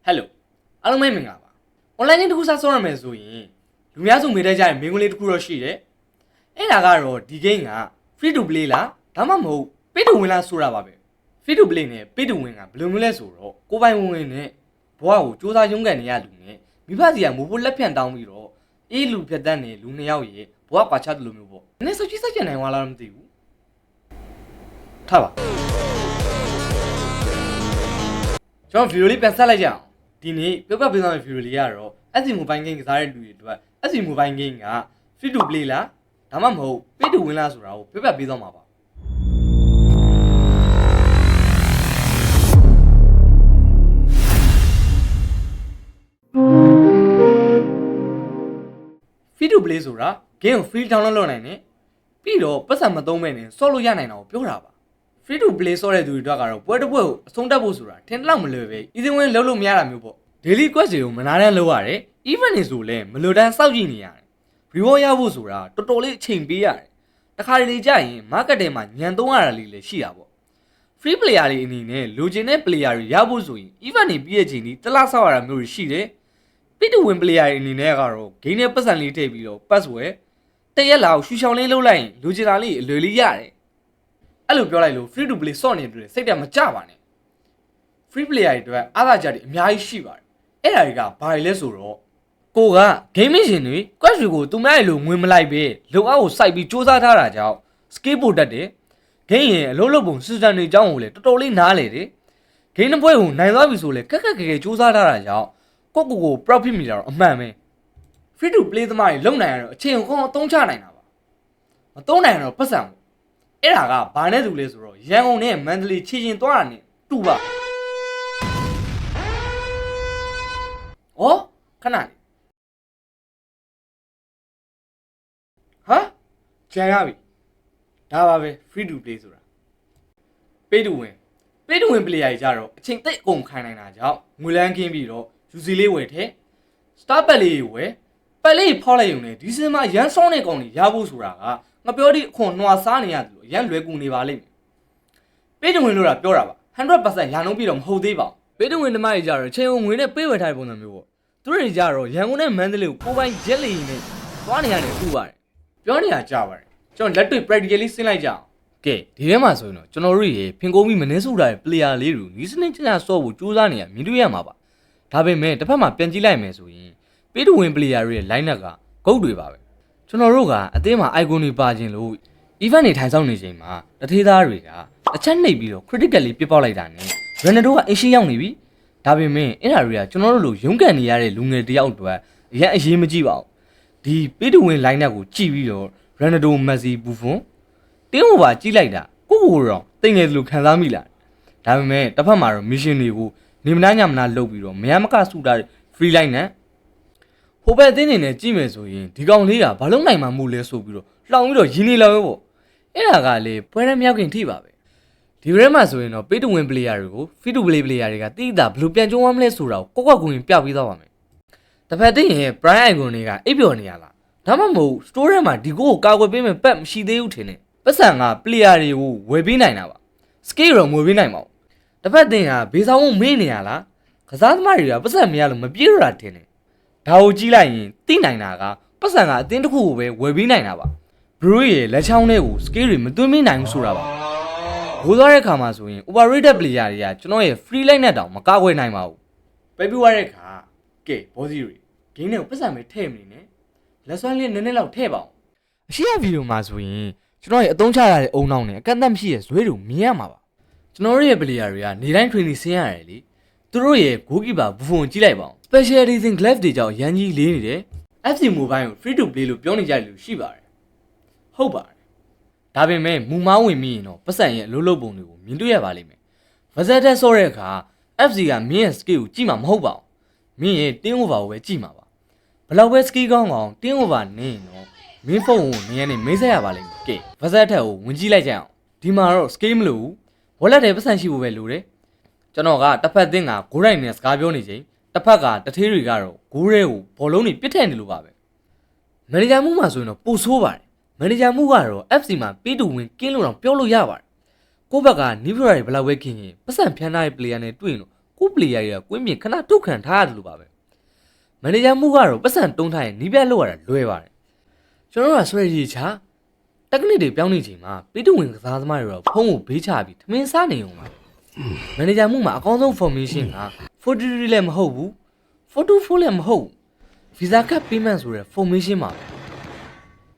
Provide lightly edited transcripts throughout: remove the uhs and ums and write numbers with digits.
Hello အားလုံးပဲမင်္ဂလာပါ online game တစ်ခုစဆောရမယ်ဆိုရင်လူများစုမေးတတ်ကြတဲ့မိန်းကလေးတစ်ခုတော့ရှိတယ်အဲ့ဒါကတော့ဒီ game က free to play လားဒါမှမဟုတ် pay to win လားဆိုတာပါပဲ free to play နဲ့ pay to win ကဘယ်လိုမျိုးလဲဆိုတော့ကိုပိုင်ဝင်နဲ့ဘဝကိုစူးစမ်းရုန်းကန်နေရလူနဲ့မိဘစီကမိုးဖို့လက်ဖြန့်တောင်းပြီးတော့အေးလူဖြတ်တတ်နေလူနှစ်ယောက်ရေဘဝကွာချတယ်လို့မျိုးပေါ့နည်းစကြည့်စကြနိုင်သွားလားမသိဘူးထားပါကျွန်တော်ဗီဒီယိုလေးပြန်ဆက်လိုက်ကြအောင်ဒီနေ့ပြောပြပေးသွားမယ့်ဗီဒီယိုလေးကတော့ SC Mobile Game ကစားတဲ့လူတွေအတွက် SC Mobile Game က free to play လားဒါမှမဟုတ် pay to win လားဆိုတာကိုပြောပြပေးသွားမှာပါ free to play ဆိုတာ game ကို free download လုပ်နိုင်တယ်ပြီးတော့ပတ်စံမသုံးမဲ့နဲ့ဆော့လို့ရနိုင်တာကိုပြောတာပါ free to play ဆော့တဲ့သူတွေအတွက်ကတော့ပွဲတစ်ပွဲကိုအဆုံးတက်ဖို့ဆိုတာထင်တယ်လို့မလွယ်ပဲ easy win လုပ်လို့မရတာမျိုးပေါ့ daily quest တွေကိုမနာတမ်းလုပ်ရတယ် even တွေဆိုလည်းမလွယ်တမ်းစောင့်ကြည့်နေရတယ် reward ရဖို့ဆိုတာတော်တော်လေးအချိန်ပေးရတယ်တခါတလေကြာရင် market ထဲမှာညံသုံးရတာလေးလည်းရှိတာပေါ့ free player တွေအနေနဲ့လိုချင်တဲ့ player တွေရဖို့ဆိုရင် even တွေပြီးရဲ့ချိန်ဒီတစ်လဆောက်ရတာမျိုးတွေရှိတယ် pay to win player တွေအနေနဲ့ကတော့ game နဲ့ပတ်စံလေးထည့်ပြီးတော့ password တရက်လောက်ရှူရှောင်းလေးလုပ်လိုက်ရင်လိုချင်တာလေးအလွယ်လေးရတယ်အဲ့လိုပြောလိုက်လို့ free to play ဆော့နေတယ်စိတ်တက်မကြပါနဲ့ free player တွေအတွက်အားသာချက်တွေအများကြီးရှိပါတယ်အဲ့ဒါတွေကဘာတွေလဲဆိုတော့ကိုက gaming ရှင်တွေ quest တွေကိုသူများရဲ့လိုငွေမလိုက်ပဲလုံအောက်ကိုစိုက်ပြီးစူးစမ်းထားတာကြောင့် skill ပို့တတ်တယ် game ရင်အလုံးလုံးပုံ system တွေအကြောင်းကိုလည်းတော်တော်လေးနားလေတယ် game တစ်ပွဲကိုနိုင်သွားပြီဆိုလည်းခက်ခက်ခဲခဲစူးစမ်းထားတာကြောင့်ကို profit မိတာတော့အမှန်ပဲ free to play သမားတွေလုံနိုင်ရတော့အချိန်ကိုအသုံးချနိုင်တာပါမသုံးနိုင်တော့ပတ်စံပေါ့အဲ့ဒါကဘာနဲ့တူလဲဆိုတော့ရန်ကုန်နဲ့မန္တလေးချီချင်းသွားတာနဲ့တူပါဩခဏလေးဟာကြံရပြီဒါပါပဲ free to play ဆိုတာ pay to win player ကြီးကြတော့အချိန်သိပ်အကုန်ခိုင်းနိုင်တာကြောင့်ငွေလန်းခင်းပြီးတော့ UC လေးဝယ်ထဲ star pack လေးဝယ်ပတ်လေးဖောက်လိုက်ရုံနဲ့ဒီစင်မှာရန်ဆောင်းတဲ့ကောင်ကြီးရဖို့ဆိုတာကငါပြောဒီအခွန်နှွာစားနေရတယ်လို့ရန်လွယ်ကူနေပါလိမ့်မယ် pay to win လို့ပြောတာပါ 100% ရာနှုန်းပြတော့မဟုတ်သေးပါဘူး pay to win တမကြီးကြတော့ချိန်ုံငွေနဲ့ပေးဝယ်ထားတဲ့ပုံစံမျိုးပေါ့သူတို့တွေကြတော့ရန်ကုန်နဲ့မန္တလေးကိုကိုပိုင်ရက်လီနဲ့သွားနေရတယ်ဥပါတယ်ပြောနေတာကြပါတယ်ကျွန်တော်လက်တွေ့ practically ဆင်းလိုက်ကြအောင်ကဲဒီထဲမှာဆိုရင်တော့ကျွန်တော်တို့ရေဖင်ကုန်းပြီးမနှဲစုထားတဲ့ player လေးတွေနီးစနစ်ချာဆော့ဖို့ကြိုးစားနေရမြင်တွေ့ရမှာပါဒါပေမဲ့တစ်ဖက်မှာပြန်ကြည့်လိုက်မယ်ဆိုရင် pay to win player တွေရဲ့ line up ကဂုတ်တွေပါပဲကျွန်တော်တို့ကအသင်းမှာ icon တွေပါခြင်းလို့ event တွေထိုင်ဆောင်နေချိန်မှာတထေးသားတွေကအချက်နှိပ်ပြီးတော့ critically ပြစ်ပေါက်လိုက်တာနဲ့ Ronaldo ကအင်ရှင်းရောက်နေပြီဒါပေမဲ့အဲ့ဒါတွေကကျွန်တော်တို့လိုရုန်းကန်နေရတဲ့လူငယ်တယောက်အတွက်အရင်အရေးမကြည့်ပါဘူးဒီ pay to win line up ကိုကြည့်ပြီးတော့ Ronaldo Messi Buffon တင်းဟိုပါကြည့်လိုက်တာကိုတော့တိတ်ငယ်သလိုခံစားမိလာဒါပေမဲ့တစ်ဖက်မှာတော့ mission တွေကိုနေမနာညမနာလုပ်ပြီးတော့မရမကစုတာ free line နဲ့ဟိုဘက်အသင်းနေနဲ့ကြည့်မယ်ဆိုရင်ဒီကောင်လေးကဘာလို့နိုင်မှမှုလဲဆိုပြီးတော့လှောင်ပြီးတော့ရင်းနေလောက်ရောပေါ့အဲ့ဒါကလေပွဲရမြောက်ခင်ထိပါပဲဒီရဲမှာဆိုရင်တော့ pay to win player တွေကို free to play player တွေကတိတာဘယ်လိုပြန်ကျုံးသွားမလဲဆိုတာကိုကိုကိုရင်ပြပြီးသွားပါမယ်တစ်ဖက်သိရင် prime icon တွေကအိပ်ပျော်နေရလားဒါမှမဟုတ် store ထဲမှာဒီကိုကာကွယ်ပေးမယ်ပတ်မရှိသေးဘူးထင်တယ်ပတ်စံက player တွေကိုဝယ်ပေးနိုင်တာပါ skill တော့မဝယ်ပေးနိုင်ပါဘူးတစ်ဖက်သိရင်ကဘေးဆောင်မေးနေရလားကစားသမားတွေကပတ်စံမရလို့မပြေတော့တာထင်တယ်ဒါကိုကြည့်လိုက်ရင်သိနိုင်တာကပတ်စံကအတင်းတစ်ခုကိုပဲဝယ်ပေးနိုင်တာပါ bro ရဲ့လက်ချောင်းထဲကို skill တွေမသွင်းမနိုင်ဘူးဆိုတာပါဘိုးသွားတဲ့ခါမှာဆိုရင် overrated player တွေကကျွန်တော်ရဲ့ free line နဲ့တောင်မကာကွယ်နိုင်ပါဘူးပဲပြီးသွားတဲ့ခါကဲ boss တွေ game ထဲကိုပတ်စံပဲထည့်မနေနဲ့လက်စွမ်းလေးနည်းနည်းလောက်ထည့်ပါအောင်အရှိရဗီဒီယိုမှာဆိုရင်ကျွန်တော်ရဲ့အသုံးချရတဲ့အုံနောက်နဲ့အကန့်အသတ်မရှိရဲ့ဇွဲတွေမြင်ရမှာပါကျွန်တော်ရဲ့ player တွေကနေတိုင်း training ဆင်းရတယ်လေသူတို့ရဲ့ goalkeeper Buffon ကြည့်လိုက်ပါဦး specializing glove တွေကြောင့်ရန်ကြီးလေးနေတယ် FC Mobile ကို free to play လို့ပြောနေကြတယ်လို့ရှိပါတယ်ဟုတ်ပါတယ်ဒါပေမဲ့မူမောင်းဝင်ပြီးရင်တော့ပတ်စံရဲ့အလုပ်လုပ်ပုံတွေကိုမြင်တွေ့ရပါလိမ့်မယ် Vazetta ဆော့တဲ့အခါ FC ကမင်းရဲ့ skill ကိုကြည့်မှာမဟုတ်ပါဘူးမင်းရဲ့ team over ကိုပဲကြည့်မှာပါဘလောက်ပဲ skill ကောင်းကောင်း team over နေရင်တော့မင်းဖုန်းကိုနေရာနဲ့မေးဆက်ရပါလိမ့်မယ်ကဲ Vazetta ကိုဝင်ကြည့်လိုက်ကြအောင်ဒီမှာတော့ skill မလို့ wallet ထဲပတ်စံရှိဖို့ပဲလိုတယ်ကျွန်တော်ကတစ်ဖက်သင်းကဂိုးရိုက်နဲ့စကားပြောနေချိန်တစ်ဖက်ကတထေးတွေကတော့ဂိုးရဲကိုဘောလုံးတွေပစ်ထည့်နေလို့ပါပဲမန်နေဂျာမှုမှာဆိုရင်တော့ပိုဆိုးပါတယ်မန်နေဂျာမှုကတော့ FC မှာ pay to win ကင်းလို့တော့ပြောလို့ရပါတယ်ကိုယ့်ဘက်ကနီးဖရာတွေဘလောက်ပဲခင်းရင်ပတ်စံဖျန်းထားတဲ့ player နဲ့တွေ့ရင်တော့ ကိုပလီယာတွေကကွင်းပြင်ခဏထုတ်ခံထားရတယ်လို့ပါပဲမန်နေဂျာမှုကတော့ပတ်စံတုံးထားရင်နီးပြတ်လောက်ရတာလွယ်ပါတယ်ကျွန်တော်တို့ကဆွဲရီချာတက်ကနစ်တွေပြောင်းနေချိန်မှာပေးတူဝင်ကစားသမားတွေတော့ဖုန်းကိုဘေးချပြီးထမင်းစားနေုံပါမန်နေဂျာမှုမှာအကောင်းဆုံး formation က43လည်းမဟုတ်ဘူး44လည်းမဟုတ်ဘူး visa card payment ဆိုတဲ့ formation မှာ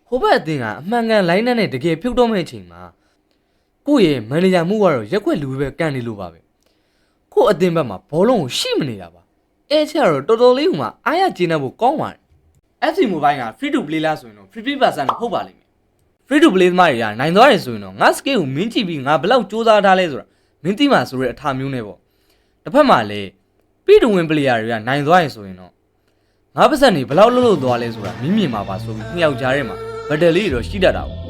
ဟိုဘက်အတင်းကအမှန်ကန် line နဲ့တကယ်ဖြုတ်တော့မယ့်အချိန်မှာကိုယ့်ရဲ့မန်နေဂျာမှုကတော့ရက်ွက်လူပဲကန်နေလို့ပါပဲကိုယ့်အတင်းဘက်မှာဘောလုံးကိုရှိမနေတာပါအဲချက်တော့တော်တော်လေးကမှအားရကျေနပ်ဖို့ကောင်းပါတယ် FC Mobile က free to play လားဆိုရင်တော့ 50% ဟုတ်ပါလိမ့်မယ် free to play သမားတွေကနိုင်သွားတယ်ဆိုရင်တော့ငါ skill ကိုမင်းကြည့်ပြီးငါဘယ်လောက်စူးစမ်းထားလဲဆိုတာမင်းသိမှာဆိုတဲ့အထာမျိုးနဲ့ပေါ့တစ်ဖက်မှာလည်း free to win player တွေကနိုင်သွားရင်ဆိုရင်တော့ငါပတ်စံနေဘယ်လောက်လှုပ်သွားလဲဆိုတာမင်းမြင်မှာပါဆိုပြီးနှစ်ယောက်ကြားထဲမှာဘတ်တယ်လေးတွေတော့ရှိတတ်တာပေါ့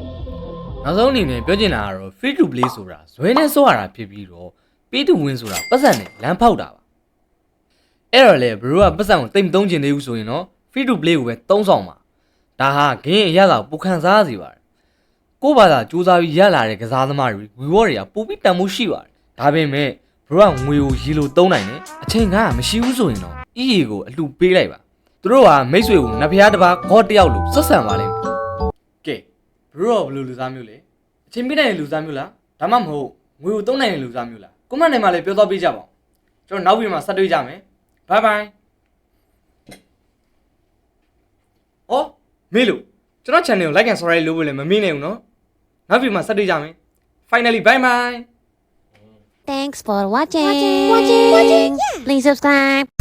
နောက်ဆုံးအနေနဲ့ပြောချင်တာကတော့ free to play ဆိုတာဇွဲနဲ့စောရတာဖြစ်ပြီးတော့ pay to win ဆိုတာပတ်စံနဲ့လမ်းဖောက်တာပါအဲ့တော့လေဘရိုကပတ်စံကိုတိတ်မသုံးချင်သေးဘူးဆိုရင်တော့ free to play ကိုပဲသုံးဆောင်ပါဒါဟာဂိမ်းအရသာပူခံစားစီပါတယ်ကိုယ့်ဘာသာစူးစမ်းပြီးရလာတဲ့ကစားသမားတွေ reward တွေကပိုပြီးတန်ဖိုးရှိပါတယ်ဒါပေမဲ့ဘရိုကငွေကိုရီလိုသုံးနိုင်တယ်အချိန်ကမရှိဘူးဆိုရင်တော့ EA ကိုအလှပေးလိုက်ပါသူတို့ကမိတ်ဆွေကိုနဖျားတစ်ပါးခေါ်တယောက်လို့ဆက်ဆံပါလိမ့်မယ်ကဲဘရိုကဘယ်လိုလူစားမျိုးလဲအချိန်ပြည့်နိုင်တဲ့လူစားမျိုးလားဒါမှမဟုတ်ငွေကိုသုံးနိုင်တဲ့လူစားမျိုးလားကွန်မန့်ထဲမှာလည်းပြောတော့ပေးကြပါဦးကျွန်တော်နောက်ပြီးမှဆက်တွေ့ကြမယ်ဘိုင်ဘိုင်အော်မေးလို့ကျွန်တော် channel ကို like and subscribe လုပ်ဖို့လည်းမမေ့နဲ့ဘူးနော်နောက်ပြီးမှဆက်တွေ့ကြမယ် finally bye bye Thanks for watching. Please subscribe.